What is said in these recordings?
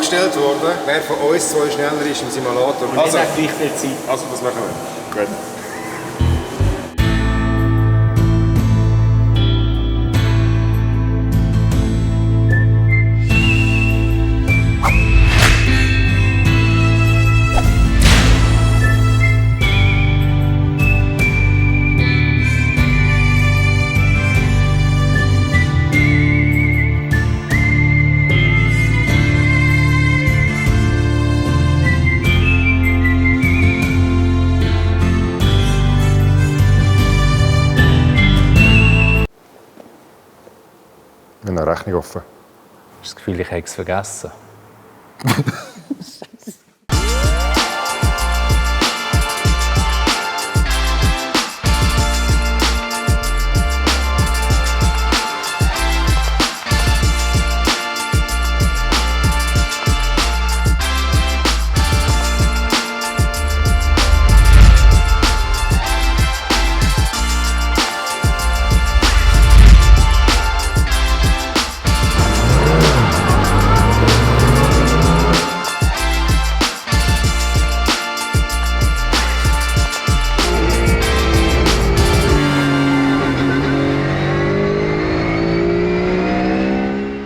gestellt worden, wer von uns zwei schneller ist im Simulator. Und also, nicht gleich viel Zeit. Also, das machen wir. Gut. Ich habe eine Rechnung offen. Ich habe das Gefühl, ich habe es vergessen.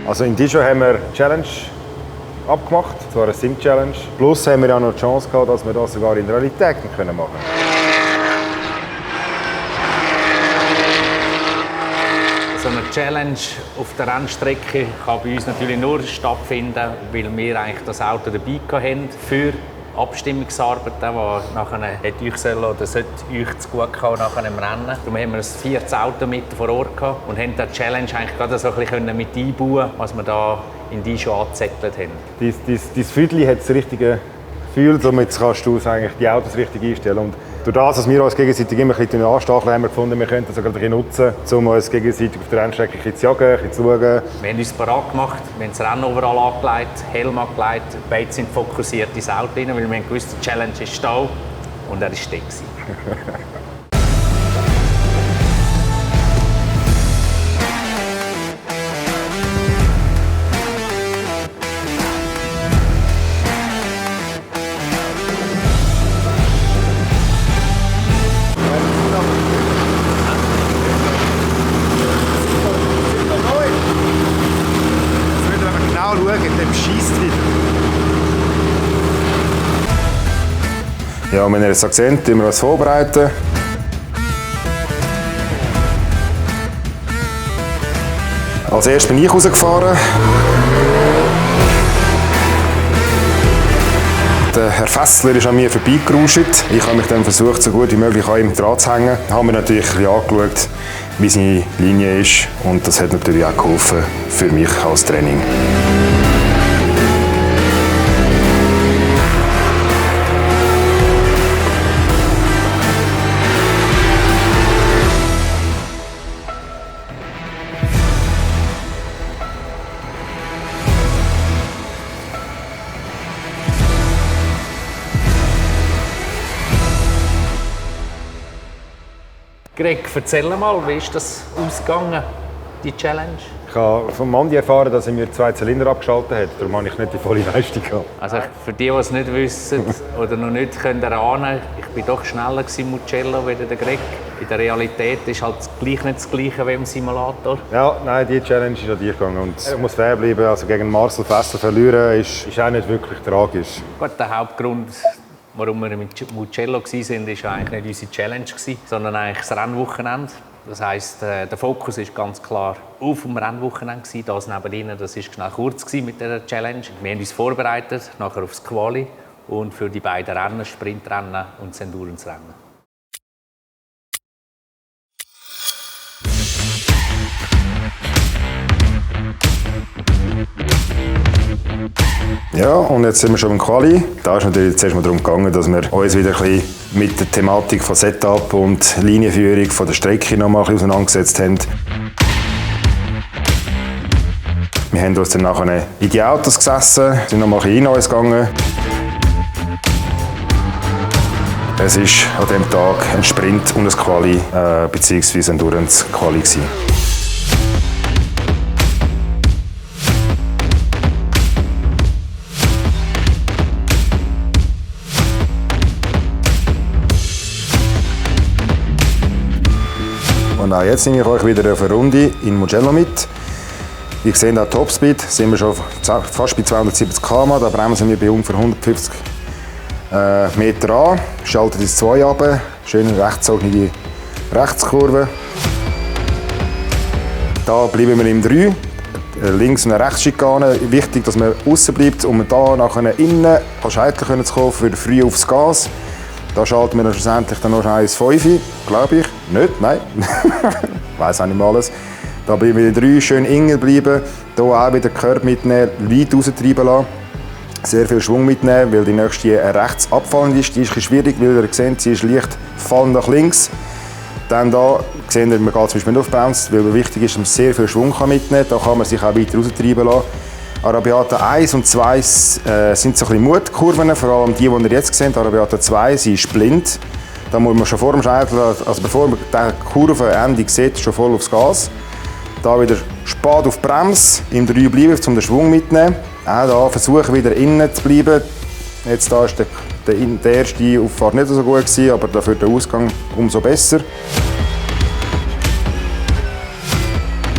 Also in Dijon haben wir eine Challenge abgemacht, und zwar eine Sim-Challenge. Plus haben wir ja noch die Chance gehabt, dass wir das sogar in der Realität machen können. So eine Challenge auf der Rennstrecke kann bei uns natürlich nur stattfinden, weil wir eigentlich das Auto dabei hatten für Abstimmungsarbeiten, die nachher hätte euch sollen oder sollte euch zu gut kommen nach einem Rennen. Darum haben wir ein 14 Auto mit vor Ort gehabt und haben die Challenge eigentlich gerade so ein bisschen mit einbauen, was wir da in Dijon angezettelt haben. Dein Füdli hat das richtige Gefühl, somit kannst du eigentlich die Autos richtig einstellen. Und durch das, dass wir uns gegenseitig immer ein bisschen anstacheln, haben wir gefunden, wir könnten das sogar ein bisschen nutzen, um uns gegenseitig auf der Rennstrecke ein bisschen zu jagen, ein bisschen zu schauen. Wir haben uns parat gemacht, wir haben das Rennoverall angelegt, Helm angelegt, beide sind fokussiert ins Auto rein, weil wir haben gewusst, die Challenge ist da und er war da. Ja, wenn ihr es so seht, tun wir uns vorbereiten. Als erstes bin ich rausgefahren. Der Herr Fessler ist an mir vorbeigerauscht. Ich habe mich dann versucht, so gut wie möglich an ihm dran zu hängen. Ich habe mir natürlich ein bisschen angeschaut, wie seine Linie ist. Und das hat natürlich auch geholfen für mich als Training. Greg, erzähl mal, wie ist das ausgegangen, die Challenge? Ich habe von Mandy erfahren, dass er mir 2 Zylinder abgeschaltet hat. Darum habe ich nicht die volle Leistung gehabt. Also für die, die es nicht wissen oder noch nicht können erahnen, ich war doch schneller im Mugello als der Greg. In der Realität ist halt gleich nicht das Gleiche wie im Simulator. Ja, nein, die Challenge ist an dich gegangen. Und ich muss fair bleiben. Also gegen Marcel Fessler verlieren ist auch nicht wirklich tragisch. Gut, der Hauptgrund, warum wir mit Mugello waren, war eigentlich nicht unsere Challenge, sondern eigentlich das Rennwochenende. Das heisst, der Fokus war ganz klar auf dem Rennwochenende. Das neben das war schnell kurz mit der Challenge. Wir haben uns vorbereitet, nachher aufs Quali und für die beiden Rennen, Sprintrennen und das Endurance-Rennen. Ja, und jetzt sind wir schon im Quali. Da ist natürlich zuerst mal darum gegangen, dass wir uns wieder ein bisschen mit der Thematik von Setup und Linienführung von der Strecke noch mal ein bisschen auseinandergesetzt haben. Wir haben uns dann nachher in die Autos gesessen, sind noch mal ein bisschen in uns gegangen. Es war an diesem Tag ein Sprint und ein Quali, beziehungsweise ein Endurance-Quali. Und auch jetzt nehme ich euch wieder auf eine Runde in Mugello mit. Ihr seht auch Topspeed, sind wir schon fast bei 270 km, da bremsen wir bei ungefähr 150 Meter an, schalten ins 2 ab, schöne rechtszogige Rechtskurve. Da bleiben wir im 3, links und rechts Schikane. Wichtig, dass man außen bleibt, um da nachher innen an Scheitel zu kommen, für früh aufs Gas. Da schalten wir dann schlussendlich dann noch 1,5, glaube ich. Nicht, nein. Ich weiss auch nicht mal alles. Da bleiben wir in 3, schön eng bleiben. Hier auch wieder den Körper mitnehmen, weit raustreiben lassen. Sehr viel Schwung mitnehmen, weil die nächste rechts abfallend ist. Die ist ein bisschen schwierig, weil ihr seht, sie ist leicht fallend nach links. Dann hier sehen wir, man geht zum Beispiel nicht auf Bremse, weil wichtig ist, dass man sehr viel Schwung mitnehmen kann. Da kann man sich auch weiter raustreiben lassen. Arrabbiata 1 und 2 sind so ein bisschen Mutkurven, vor allem die ihr jetzt seht. Arrabbiata 2, sie ist blind. Da muss man schon vor dem Scheitel, also bevor man die Kurvenende sieht, schon voll aufs Gas. Da wieder spät auf die Bremse, im 3 bleiben, um den Schwung mitzunehmen. Auch da versuchen wieder innen zu bleiben. Jetzt da ist der erste Auffahrt nicht so gut gewesen, aber dafür der Ausgang umso besser.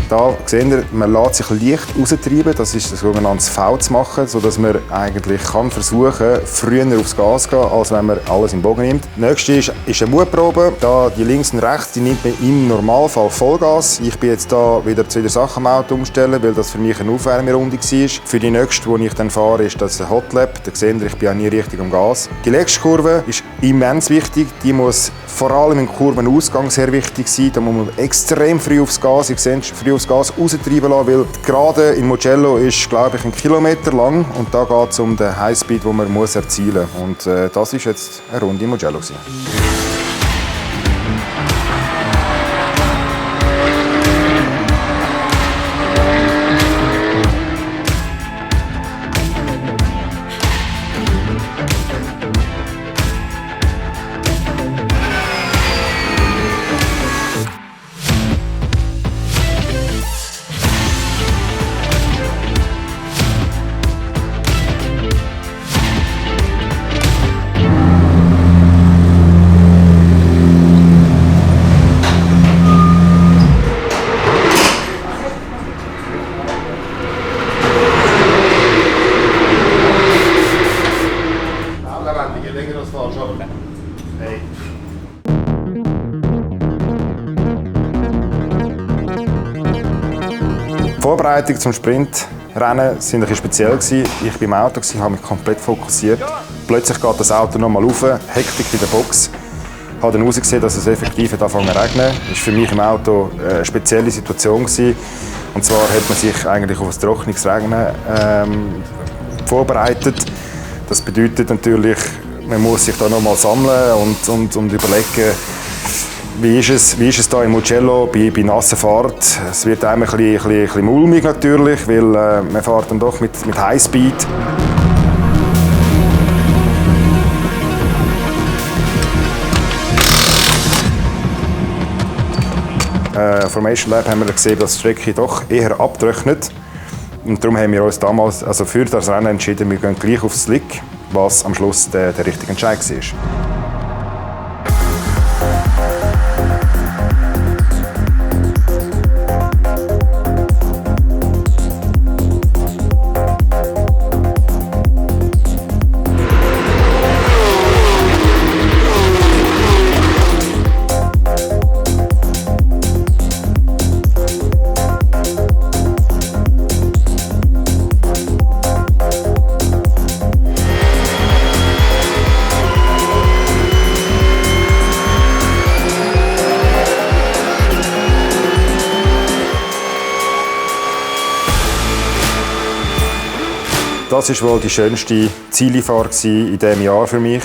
Da seht ihr, man lässt sich leicht raustreiben, das ist das sogenannte V zu machen, sodass man eigentlich versuchen kann, früher aufs Gas zu gehen, als wenn man alles im Bogen nimmt. Das nächste ist eine Mutprobe. Da die links und rechts, die nimmt man im Normalfall Vollgas. Ich bin jetzt da wieder zu der Sache am Auto umstellen, weil das für mich eine Aufwärmerunde war. Für die nächste, die ich dann fahre, ist das ein Hotlap. Da seht ihr, ich bin auch nie richtig am Gas. Die letzte Kurve ist immens wichtig. Die muss vor allem im Kurvenausgang sehr wichtig sein. Da muss man extrem früh aufs Gas. Ihr seht, früh aufs Gas raustreiben lassen, weil gerade in Mugello ist, glaube ich, 1 Kilometer lang und da geht es um den Highspeed, den man muss erzielen muss. Und das ist jetzt eine Runde in Mugello. Die Vorbereitungen zum Sprintrennen waren ein bisschen speziell. Ich war im Auto, habe mich komplett fokussiert. Plötzlich geht das Auto nochmal rauf, Hektik in der Box. Ich habe dann herausgesehen, dass es effektiv angefangen zu regnen. Das war für mich im Auto eine spezielle Situation. Und zwar hat man sich eigentlich auf ein trockenes Regnen vorbereitet. Das bedeutet natürlich, man muss sich da nochmal sammeln und überlegen, wie ist es hier in Mugello bei nasser Fahrt. Es wird einem ein bisschen mulmig natürlich, weil man fährt dann doch mit Highspeed. Formation Lab haben wir gesehen, dass die Strecke doch eher abtrocknet. Und darum haben wir uns damals für das Rennen entschieden, wir gehen gleich auf Slick, was am Schluss der richtige Entscheid war. Das war wohl die schönste Zielfahrt in diesem Jahr für mich.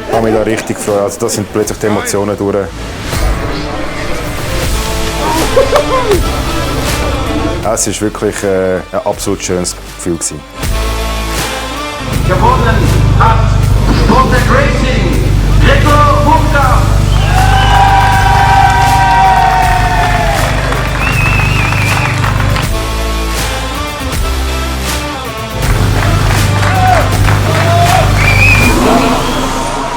Ich habe mich da richtig gefreut. Also das sind plötzlich die Emotionen durch. Es war wirklich ein absolut schönes Gefühl. Gewonnen hat Sportec Racing Gregor Buchta.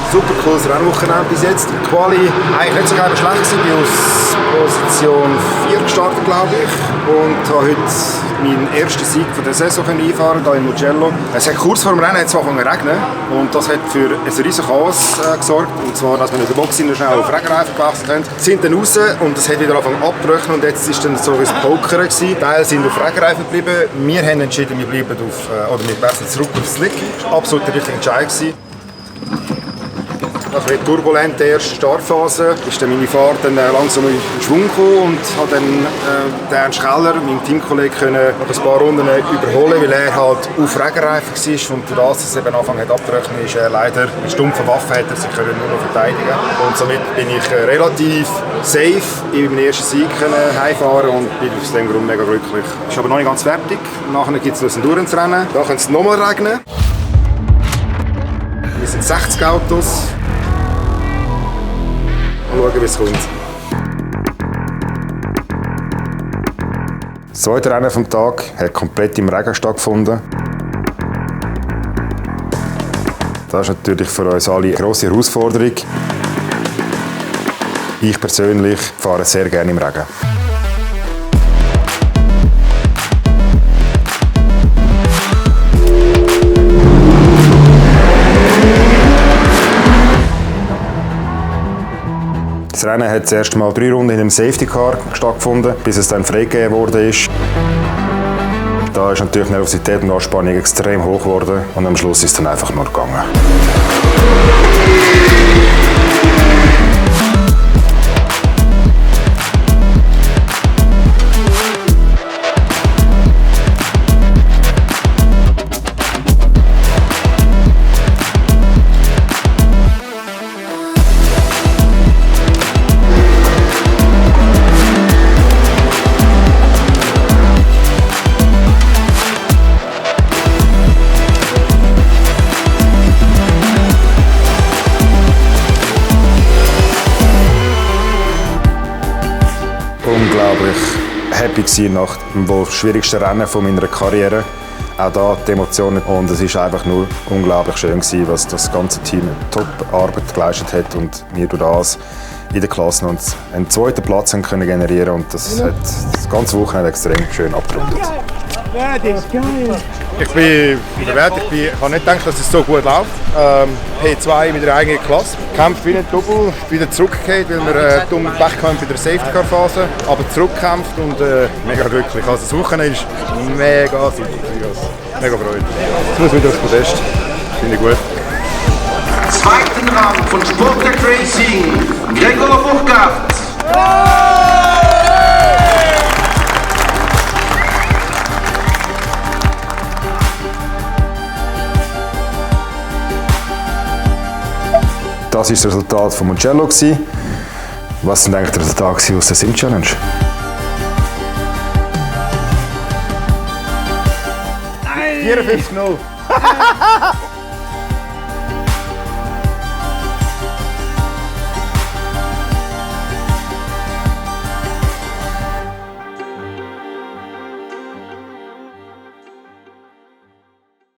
Super cooles Rennwochenende. Wochenende bis jetzt. Die Quali eigentlich nicht so schlecht gewesen. Ich bin aus Position 4 gestartet, glaube ich. Und habe heute meinen ersten Sieg von der Saison einfahren hier in Mugello. Es hat kurz vor dem Rennen angefangen zu regnen. Und das hat für ein riesiges Chaos gesorgt. Und zwar, dass wir in der Box schnell auf Regenreifen gewechselt haben. Sind dann raus und es hat wieder angefangen abzubrechen. Und jetzt war dann so ein Pokern gewesen. Teile sind auf Regenreifen geblieben. Wir haben entschieden, wir bleiben wir wechseln zurück auf Slick. Das war absolut der richtige Entscheid gewesen. Also in turbulent der ersten Startphase ist dann meine Fahrt dann langsam in Schwung gekommen und habe dann den Ernst Keller, meinen Teamkollegen, noch ein paar Runden überholen, weil er halt auf Regenreifen war und durch das, dass es eben Anfang abgebrochen ist, er leider mit stumpfen Waffen hat er sich nur noch verteidigen. Und somit bin ich relativ safe in meinem ersten Sieg heimfahren und bin aus dem Grund mega glücklich. Ist aber noch nicht ganz fertig. Nachher gibt es ein Endurance-Rennen. Da könnte es nochmal regnen. Wir sind 60 Autos. Mal schauen, wie es kommt. Das zweite Rennen vom Tag hat komplett im Regen stattgefunden. Das ist natürlich für uns alle eine grosse Herausforderung. Ich persönlich fahre sehr gerne im Regen. Das Rennen hat das erste Mal 3 Runden in einem Safety Car stattgefunden, bis es dann freigegeben wurde. Da ist natürlich die Nervosität und Anspannung extrem hoch geworden und am Schluss ist es dann einfach nur gegangen. Unglaublich happy gewesen nach dem wohl schwierigsten Rennen meiner Karriere. Auch da die Emotionen. Und es war einfach nur unglaublich schön gewesen, was das ganze Team Top-Arbeit geleistet hat und wir durch das in der Klasse noch einen zweiten Platz haben können generieren und das hat das ganze Wochenende extrem schön abgerundet. Ich bin überwältigt. Ich habe nicht gedacht, dass es so gut läuft. P2 mit der eigenen Klasse. Kämpft wie ein Double, wieder zurückgekehrt, weil wir dumm Pech hatten bei der Safety-Car-Phase. Aber zurückgekämpft und mega glücklich. Also das Wochenende ist mega super. Mega Freude. Jetzt muss wieder aufs Podest. Finde ich gut. Zweiten Rang von Sportec Racing, Gregor Burkhardt. Das war das Resultat von Mugello. Was sind eigentlich die Resultate aus der Sim Challenge? 54-0.